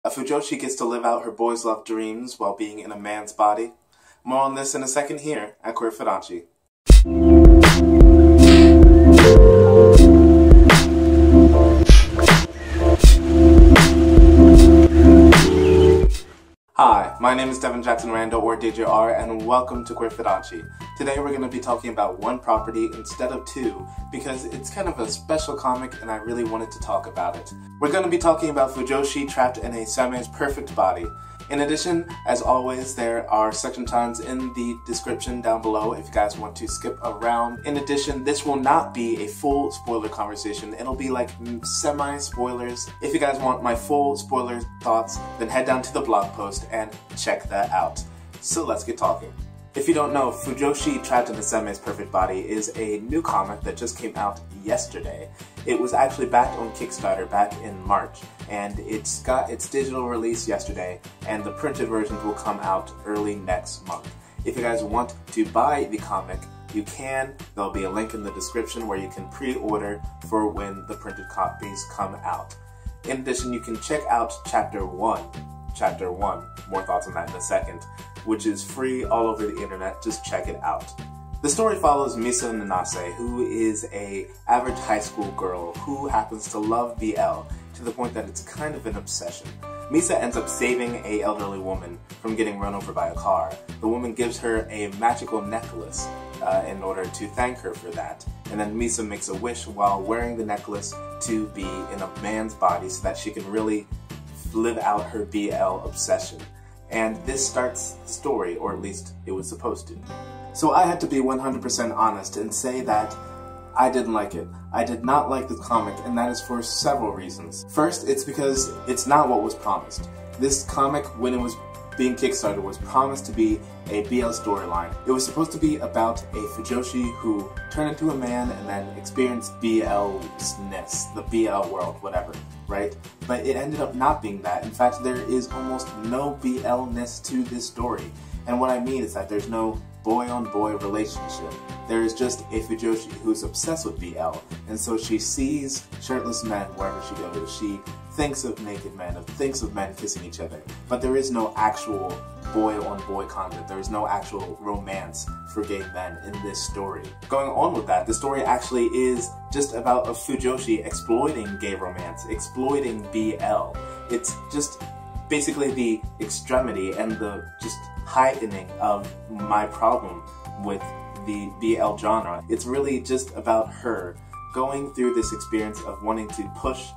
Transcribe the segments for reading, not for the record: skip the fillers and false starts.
A Fujoshi gets to live out her boys' love dreams while being in a man's body. More on this in a second here at Queer Fudanshi. Hi, my name is Devin Jackson Randall, or DJR, and welcome to Queer Fudanshi. Today we're going to be talking about one property instead of two, because it's kind of a special comic and I really wanted to talk about it. We're going to be talking about Fujoshi trapped in a Seme's perfect body. In addition, as always, there are section times in the description down below if you guys want to skip around. In addition, this will not be a full spoiler conversation. It'll be like semi-spoilers. If you guys want my full spoiler thoughts, then head down to the blog post and check that out. So let's get talking. If you don't know, Fujoshi Trapped in the Seme's Perfect Body is a new comic that just came out yesterday. It was actually backed on Kickstarter back in March, and it's got its digital release yesterday, and the printed versions will come out early next month. If you guys want to buy the comic, you can. There'll be a link in the description where you can pre-order for when the printed copies come out. In addition, you can check out Chapter 1. More thoughts on that in a second, which is free all over the internet. Just check it out. The story follows Misa Nanase, who is an average high school girl who happens to love BL to the point that it's kind of an obsession. Misa ends up saving an elderly woman from getting run over by a car. The woman gives her a magical necklace in order to thank her for that. And then Misa makes a wish while wearing the necklace to be in a man's body so that she can really live out her BL obsession. And this starts the story, or at least it was supposed to. So I had to be 100% honest and say that I didn't like it. I did not like the comic, and that is for several reasons. First, it's because it's not what was promised. This comic, when it was being kickstarted, was promised to be a BL storyline. It was supposed to be about a Fujoshi who turned into a man and then experienced BL-ness, the BL world, whatever, right? But it ended up not being that. In fact, there is almost no BL-ness to this story. And what I mean is that there's no boy-on-boy relationship. There is just a Fujoshi who's obsessed with BL, and so she sees shirtless men wherever she goes. She thinks of naked men, thinks of men kissing each other, but there is no actual boy-on-boy content. There is no actual romance for gay men in this story. Going on with that, the story actually is just about a Fujoshi exploiting gay romance, exploiting BL. It's just basically the extremity and the just heightening of my problem with the BL genre. It's really just about her going through this experience of wanting to push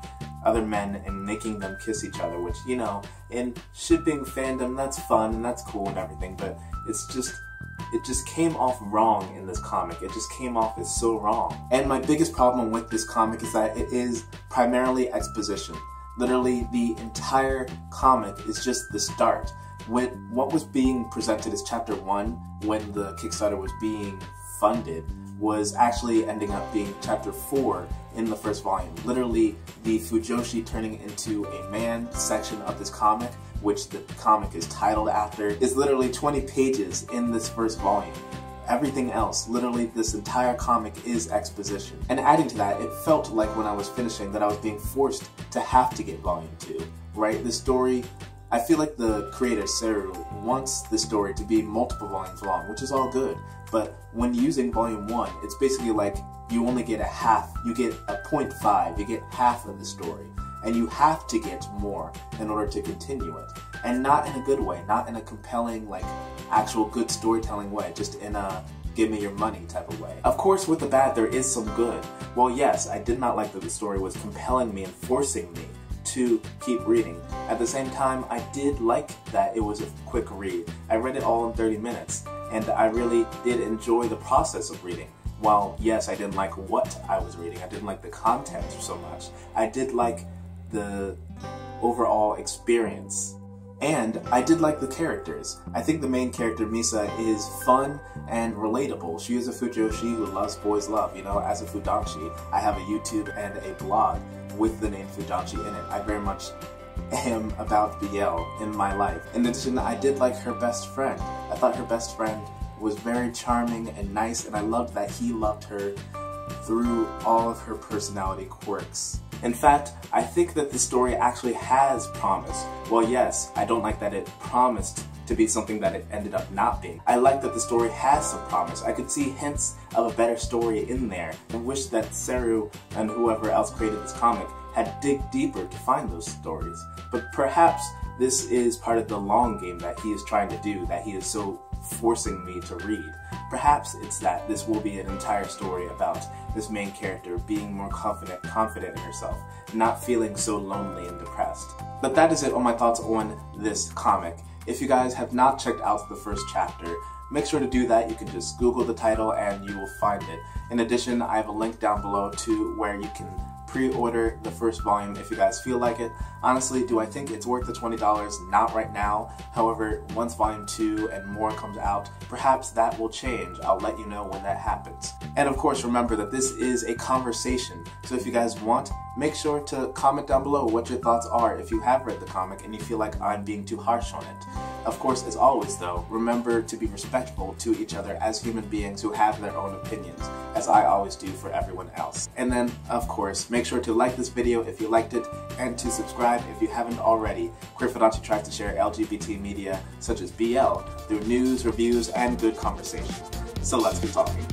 other men and making them kiss each other, which, you know, in shipping fandom, that's fun and that's cool and everything, but it just came off wrong in this comic. It just came off as so wrong. And my biggest problem with this comic is that it is primarily exposition. Literally, the entire comic is just the start. What was being presented as Chapter 1 when the Kickstarter was being funded was actually ending up being Chapter 4 in the first volume. Literally, the Fujoshi turning into a man section of this comic, which the comic is titled after, is literally 20 pages in this first volume. Everything else, literally this entire comic, is exposition. And adding to that, it felt like when I was finishing that I was being forced to have to get Volume 2, right? The story, I feel like the creator, Saru, wants the story to be multiple volumes long, which is all good, but when using Volume 1, it's basically like you only get a half, you get a 0.5, you get half of the story, and you have to get more in order to continue it. And not in a good way, not in a compelling, like, actual good storytelling way, just in a give me your money type of way. Of course, with the bad, there is some good. Well, yes, I did not like that the story was compelling me and forcing me to keep reading. At the same time, I did like that it was a quick read. I read it all in 30 minutes, and I really did enjoy the process of reading. While, yes, I didn't like what I was reading, I didn't like the content so much, I did like the overall experience. And I did like the characters. I think the main character, Misa, is fun and relatable. She is a Fujoshi who loves boys' love. You know, as a Fudanshi, I have a YouTube and a blog with the name Fudanshi in it. I very much am about BL in my life. In addition, I did like her best friend. I thought her best friend was very charming and nice, and I loved that he loved her through all of her personality quirks. In fact, I think that this story actually has promise. Well, yes, I don't like that it promised to be something that it ended up not being. I like that the story has some promise. I could see hints of a better story in there, and wish that Seru and whoever else created this comic had dig deeper to find those stories. But perhaps this is part of the long game that he is trying to do, that he is so forcing me to read. Perhaps it's that this will be an entire story about this main character being more confident in herself, not feeling so lonely and depressed. But that is it on my thoughts on this comic. If you guys have not checked out the first chapter, make sure to do that. You can just Google the title and you will find it. In addition, I have a link down below to where you can pre-order the first volume if you guys feel like it. Honestly, do I think it's worth the $20? Not right now. However, once volume 2 and more comes out, perhaps that will change. I'll let you know when that happens. And of course, remember that this is a conversation, so if you guys want, make sure to comment down below what your thoughts are if you have read the comic and you feel like I'm being too harsh on it. Of course, as always though, remember to be respectful to each other as human beings who have their own opinions, as I always do for everyone else. And then, of course, make sure to like this video if you liked it, and to subscribe if you haven't already. Queer Fudanshi tries to share LGBT media, such as BL, through news, reviews, and good conversation. So let's get talking.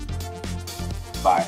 Bye.